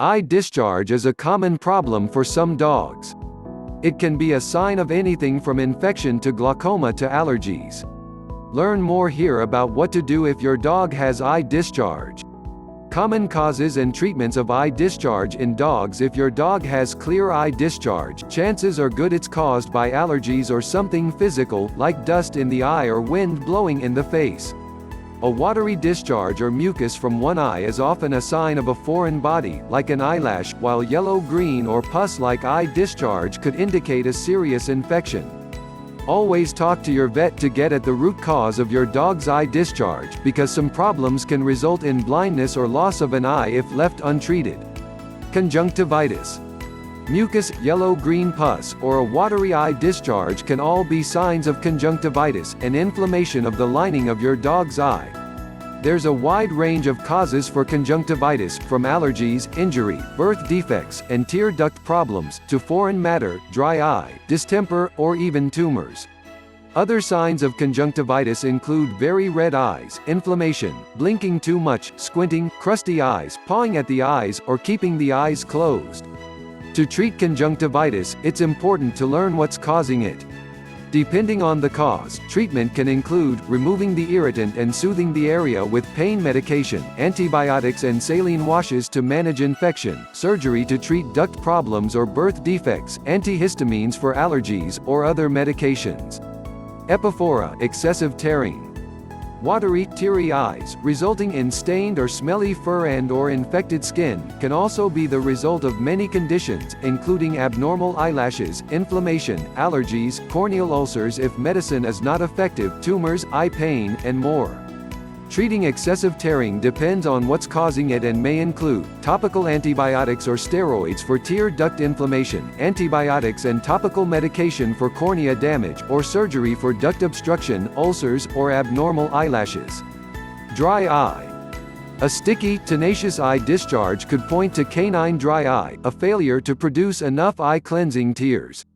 Eye discharge is a common problem for some dogs. It can be a sign of anything from infection to glaucoma to allergies. Learn more here about what to do if your dog has eye discharge. Common causes and treatments of eye discharge in dogs. If your dog has clear eye discharge, chances are good it's caused by allergies or something physical, like dust in the eye or wind blowing in the face. A watery discharge or mucus from one eye is often a sign of a foreign body, like an eyelash, while yellow-green or pus-like eye discharge could indicate a serious infection. Always talk to your vet to get at the root cause of your dog's eye discharge, because some problems can result in blindness or loss of an eye if left untreated. Conjunctivitis. Mucus, yellow-green pus, or a watery eye discharge can all be signs of conjunctivitis, an inflammation of the lining of your dog's eye. There's a wide range of causes for conjunctivitis, from allergies, injury, birth defects, and tear duct problems, to foreign matter, dry eye, distemper, or even tumors. Other signs of conjunctivitis include very red eyes, inflammation, blinking too much, squinting, crusty eyes, pawing at the eyes, or keeping the eyes closed. To treat conjunctivitis, it's important to learn what's causing it. Depending on the cause, treatment can include removing the irritant and soothing the area with pain medication, antibiotics and saline washes to manage infection, surgery to treat duct problems or birth defects, antihistamines for allergies, or other medications. Epiphora, excessive tearing. Watery, teary eyes, resulting in stained or smelly fur and/or infected skin, can also be the result of many conditions, including abnormal eyelashes, inflammation, allergies, corneal ulcers if medicine is not effective, tumors, eye pain, and more. Treating excessive tearing depends on what's causing it and may include topical antibiotics or steroids for tear duct inflammation, antibiotics and topical medication for cornea damage, or surgery for duct obstruction, ulcers, or abnormal eyelashes. Dry eye. A sticky, tenacious eye discharge could point to canine dry eye, a failure to produce enough eye-cleansing tears.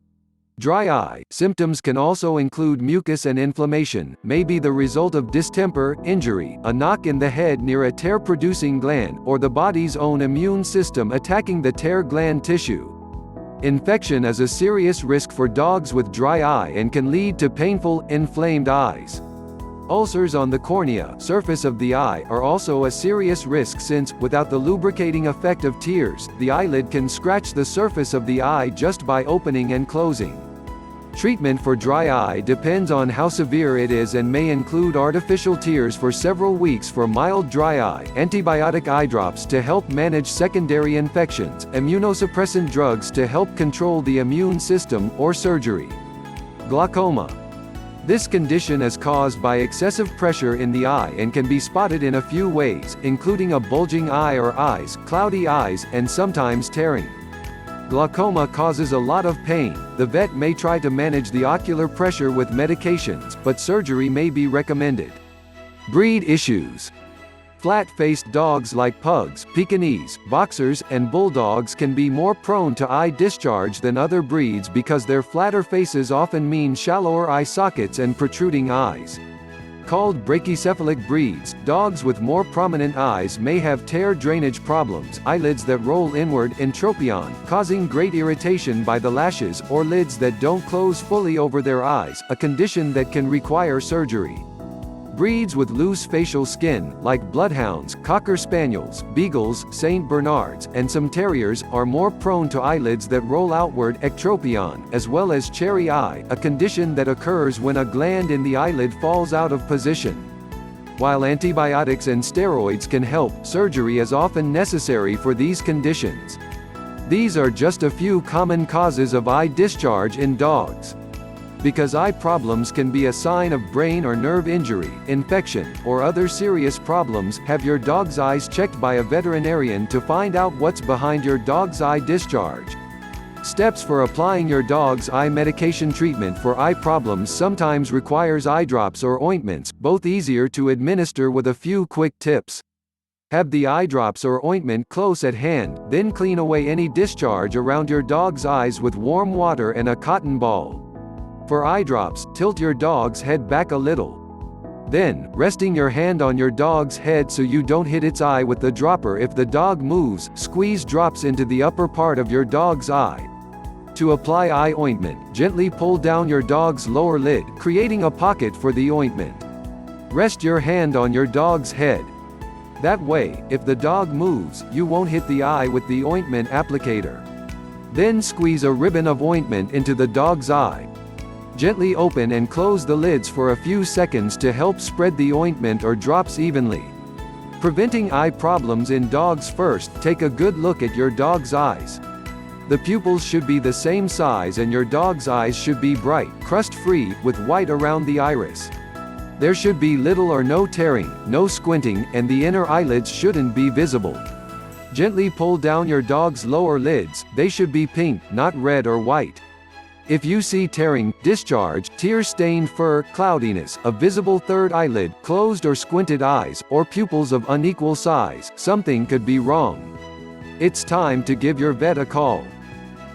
Dry eye symptoms can also include mucus and inflammation, may be the result of distemper, injury, a knock in the head near a tear-producing gland, or the body's own immune system attacking the tear gland tissue. Infection is a serious risk for dogs with dry eye and can lead to painful, inflamed eyes. Ulcers on the cornea, surface of the eye, are also a serious risk since, without the lubricating effect of tears, the eyelid can scratch the surface of the eye just by opening and closing. Treatment for dry eye depends on how severe it is and may include artificial tears for several weeks for mild dry eye, antibiotic eye drops to help manage secondary infections, immunosuppressant drugs to help control the immune system, or surgery. Glaucoma. This condition is caused by excessive pressure in the eye and can be spotted in a few ways, including a bulging eye or eyes, cloudy eyes, and sometimes tearing. Glaucoma causes a lot of pain. The vet may try to manage the ocular pressure with medications, but surgery may be recommended. Breed issues. Flat-faced dogs like pugs, Pekingese, boxers, and bulldogs can be more prone to eye discharge than other breeds because their flatter faces often mean shallower eye sockets and protruding eyes. Called brachycephalic breeds, dogs with more prominent eyes may have tear drainage problems, eyelids that roll inward, entropion, causing great irritation by the lashes, or lids that don't close fully over their eyes, a condition that can require surgery. Breeds with loose facial skin, like bloodhounds, cocker spaniels, beagles, Saint Bernards, and some terriers, are more prone to eyelids that roll outward, ectropion, as well as cherry eye, a condition that occurs when a gland in the eyelid falls out of position. While antibiotics and steroids can help, surgery is often necessary for these conditions. These are just a few common causes of eye discharge in dogs. Because eye problems can be a sign of brain or nerve injury, infection, or other serious problems, have your dog's eyes checked by a veterinarian to find out what's behind your dog's eye discharge. Steps for applying your dog's eye medication. Treatment for eye problems sometimes requires eye drops or ointments, both easier to administer with a few quick tips. Have the eye drops or ointment close at hand, then clean away any discharge around your dog's eyes with warm water and a cotton ball. For eye drops, tilt your dog's head back a little. Then, resting your hand on your dog's head so you don't hit its eye with the dropper. If the dog moves, squeeze drops into the upper part of your dog's eye. To apply eye ointment, gently pull down your dog's lower lid, creating a pocket for the ointment. Rest your hand on your dog's head. That way, if the dog moves, you won't hit the eye with the ointment applicator. Then squeeze a ribbon of ointment into the dog's eye. Gently open and close the lids for a few seconds to help spread the ointment or drops evenly. Preventing eye problems in dogs. First, take a good look at your dog's eyes. The pupils should be the same size and your dog's eyes should be bright, crust-free, with white around the iris. There should be little or no tearing, no squinting, and the inner eyelids shouldn't be visible. Gently pull down your dog's lower lids. They should be pink, not red or white. If you see tearing, discharge, tear-stained fur, cloudiness, a visible third eyelid, closed or squinted eyes, or pupils of unequal size, something could be wrong. It's time to give your vet a call.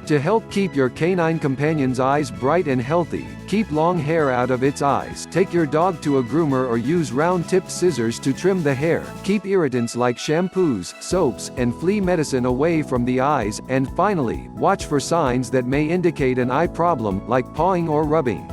To help keep your canine companion's eyes bright and healthy, keep long hair out of its eyes, take your dog to a groomer or use round-tipped scissors to trim the hair, keep irritants like shampoos, soaps, and flea medicine away from the eyes, and finally, watch for signs that may indicate an eye problem, like pawing or rubbing.